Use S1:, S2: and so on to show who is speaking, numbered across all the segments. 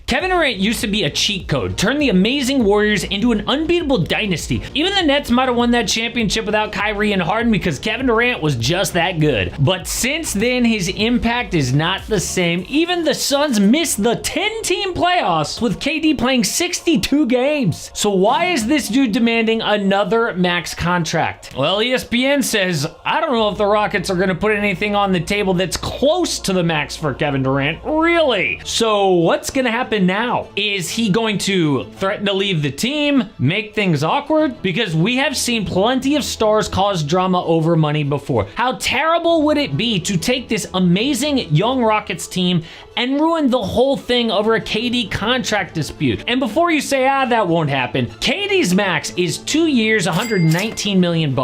S1: Kevin Durant used to be a cheat code, turned the amazing Warriors into an unbeatable dynasty. Even the Nets might have won that championship without Kyrie and Harden because Kevin Durant was just that good. But since then, his impact is not the same. Even the Suns missed the 10-team playoffs with KD playing 62 games. So why is this dude demanding another max contract? Well, ESPN says, I don't know if the Rockets are going to put anything on the table that's close to the max for Kevin Durant. Really? So what's going to happen now? Is he going to threaten to leave the team, make things awkward? Because we have seen plenty of stars cause drama over money before. How terrible would it be to take this amazing young Rockets team and ruin the whole thing over a KD contract dispute? And before you say, that won't happen, KD's max is 2 years, $119 million.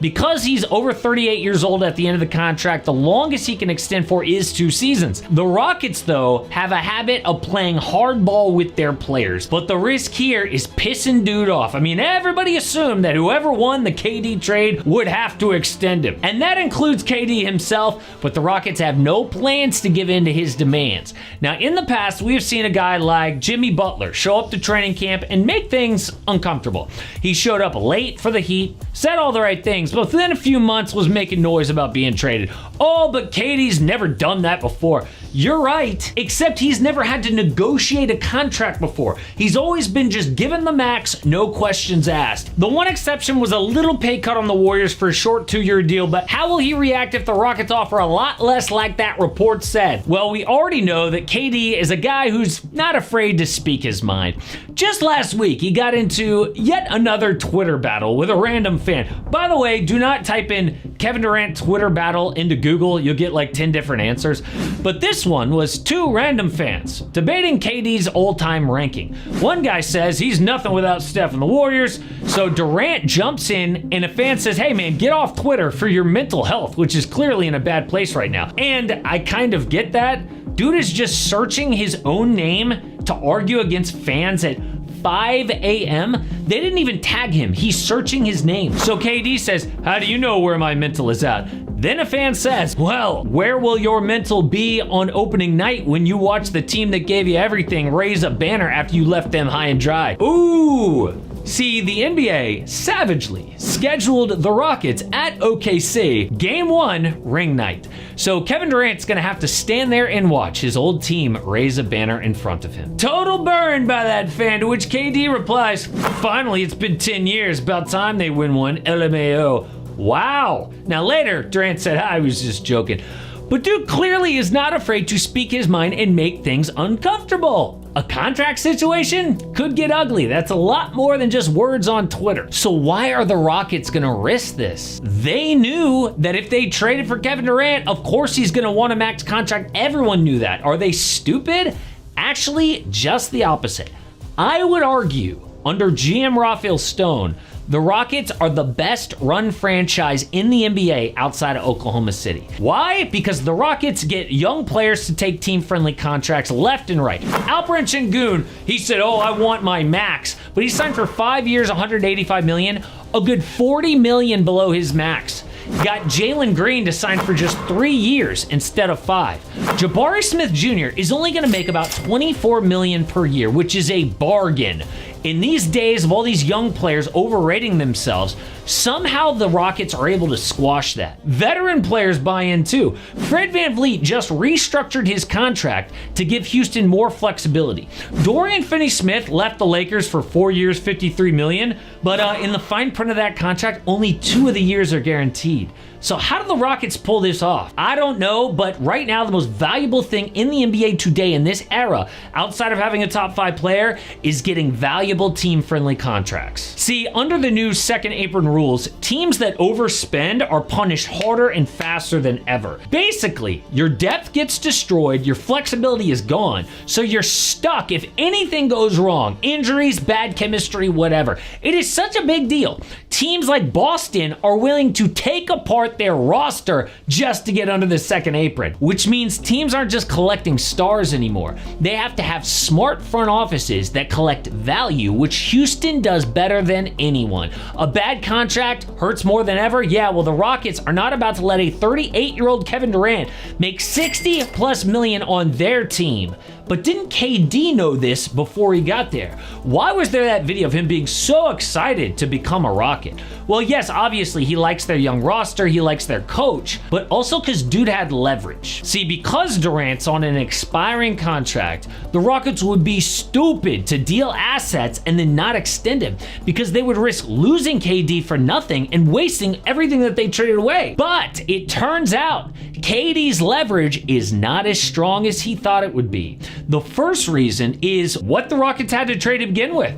S1: Because he's over 38 years old at the end of the contract, the longest he can extend for is 2 seasons. The Rockets, though, have a habit of playing hardball with their players, but the risk here is pissing dude off. I mean, everybody assumed that whoever won the KD trade would have to extend him, and that includes KD himself, but the Rockets have no plans to give in to his demands. Now, in the past, we've seen a guy like Jimmy Butler show up to training camp and make things uncomfortable. He showed up late for the Heat, said all the right things, but within a few months was making noise about being traded. Oh, but KD's never done that before. You're right, except he's never had to negotiate a contract before. He's always been just given the max, no questions asked. The one exception was a little pay cut on the Warriors for a short 2-year deal, but how will he react if the Rockets offer a lot less like that report said? Well, we already know that KD is a guy who's not afraid to speak his mind. Just last week, he got into yet another Twitter battle with a random fan. By the way, do not type in Kevin Durant Twitter battle into Google. You'll get like 10 different answers. But this one was 2 random fans debating KD's all-time ranking. One guy says he's nothing without Steph and the Warriors, so Durant jumps in and a fan says, hey man, get off Twitter for your mental health, which is clearly in a bad place right now. And I kind of get that. Dude is just searching his own name to argue against fans at 5 a.m. They didn't even tag him. He's searching his name. So KD says, how do you know where my mental is at? Then a fan says, well, where will your mental be on opening night when you watch the team that gave you everything raise a banner after you left them high and dry? Ooh. See, the NBA savagely scheduled the Rockets at OKC Game 1 ring night. So Kevin Durant's gonna have to stand there and watch his old team raise a banner in front of him. Total burn by that fan, to which KD replies, finally, it's been 10 years, about time they win one, LMAO. Wow. Now later, Durant said, I was just joking. But dude clearly is not afraid to speak his mind and make things uncomfortable. A contract situation could get ugly. That's a lot more than just words on Twitter. So why are the Rockets gonna risk this? They knew that if they traded for Kevin Durant, of course he's gonna want a max contract. Everyone knew that. Are they stupid? Actually, just the opposite. I would argue, under GM Rafael Stone, the Rockets are the best run franchise in the NBA outside of Oklahoma City. Why? Because the Rockets get young players to take team-friendly contracts left and right. Alperen Sengun, he said, oh, I want my max, but he signed for 5 years, $185 million, a good $40 million below his max. Got Jalen Green to sign for just 3 years instead of 5. Jabari Smith Jr. is only going to make about $24 million per year, which is a bargain. In these days of all these young players overrating themselves, somehow the Rockets are able to squash that. Veteran players buy in too. Fred VanVleet just restructured his contract to give Houston more flexibility. Dorian Finney-Smith left the Lakers for 4 years, $53 million, but in the fine print of that contract, only 2 of the years are guaranteed. So how do the Rockets pull this off? I don't know, but right now the most valuable thing in the NBA today in this era, outside of having a top 5 player, is getting valuable team-friendly contracts. See, under the new second apron rules, teams that overspend are punished harder and faster than ever. Basically, your depth gets destroyed, your flexibility is gone, so you're stuck if anything goes wrong. Injuries, bad chemistry, whatever. It is such a big deal. Teams like Boston are willing to take apart their roster just to get under the second apron, which means teams aren't just collecting stars anymore. They have to have smart front offices that collect value, which Houston does better than anyone. A bad contract hurts more than ever? Yeah, well, the Rockets are not about to let a 38-year-old Kevin Durant make $60+ million on their team. But didn't KD know this before he got there? Why was there that video of him being so excited to become a Rocket? Well, yes, obviously he likes their young roster, he likes their coach, but also because dude had leverage. See, because Durant's on an expiring contract, the Rockets would be stupid to deal assets and then not extend him, because they would risk losing KD for nothing and wasting everything that they traded away. But it turns out KD's leverage is not as strong as he thought it would be. The first reason is what the Rockets had to trade to begin with.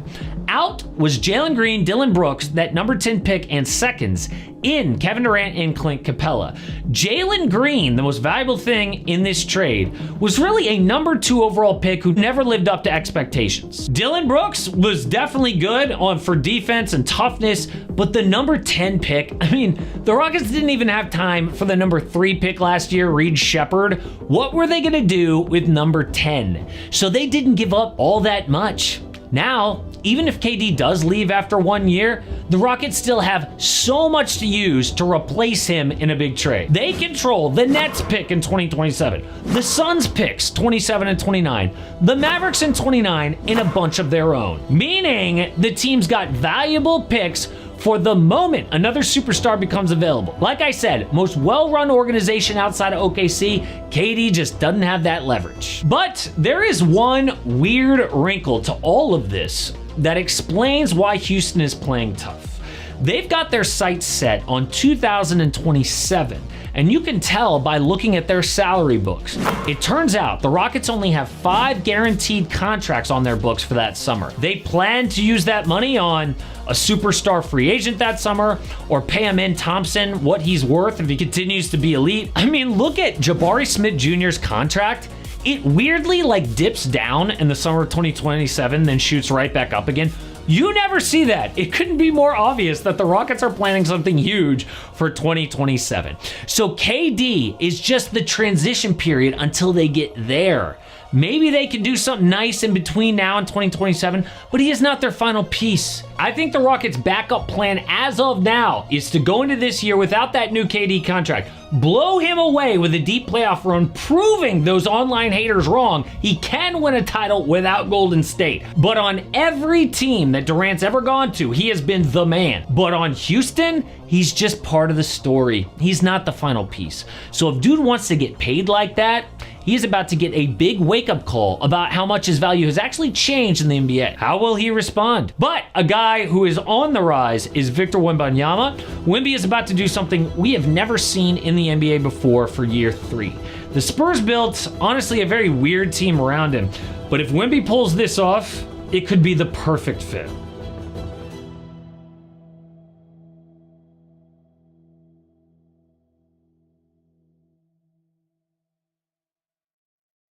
S1: Out was Jalen Green, Dillon Brooks, that number 10 pick, and seconds. In Kevin Durant and Clint Capella. Jalen Green, the most valuable thing in this trade, was really a number 2 overall pick who never lived up to expectations. Dillon Brooks was definitely good for defense and toughness, but the number 10 pick, I mean, the Rockets didn't even have time for the number 3 pick last year, Reed Shepherd. What were they gonna do with number 10? So they didn't give up all that much. Now, even if KD does leave after 1 year, the Rockets still have so much to use to replace him in a big trade. They control the Nets pick in 2027, the Suns picks 27 and 29, the Mavericks in 29, and a bunch of their own. Meaning the team's got valuable picks for the moment another superstar becomes available. Like I said, most well-run organization outside of OKC, KD just doesn't have that leverage. But there is one weird wrinkle to all of this that explains why Houston is playing tough. They've got their sights set on 2027, and you can tell by looking at their salary books. It turns out the Rockets only have 5 guaranteed contracts on their books for that summer. They plan to use that money on a superstar free agent that summer, or pay Amen Thompson what he's worth if he continues to be elite. I mean, look at Jabari Smith Jr.'s contract. It weirdly dips down in the summer of 2027, then shoots right back up again. You never see that. It couldn't be more obvious that the Rockets are planning something huge for 2027. So KD is just the transition period until they get there. Maybe they can do something nice in between now and 2027, but he is not their final piece. I think the Rockets' backup plan as of now is to go into this year without that new KD contract, blow him away with a deep playoff run, proving those online haters wrong. He can win a title without Golden State. But on every team that Durant's ever gone to, he has been the man. But on Houston, he's just part of the story. He's not the final piece. So if dude wants to get paid like that, he is about to get a big wake-up call about how much his value has actually changed in the NBA. How will he respond? But a guy who is on the rise is Victor Wembanyama. Wemby is about to do something we have never seen in the NBA before for year 3. The Spurs built, honestly, a very weird team around him. But if Wemby pulls this off, it could be the perfect fit.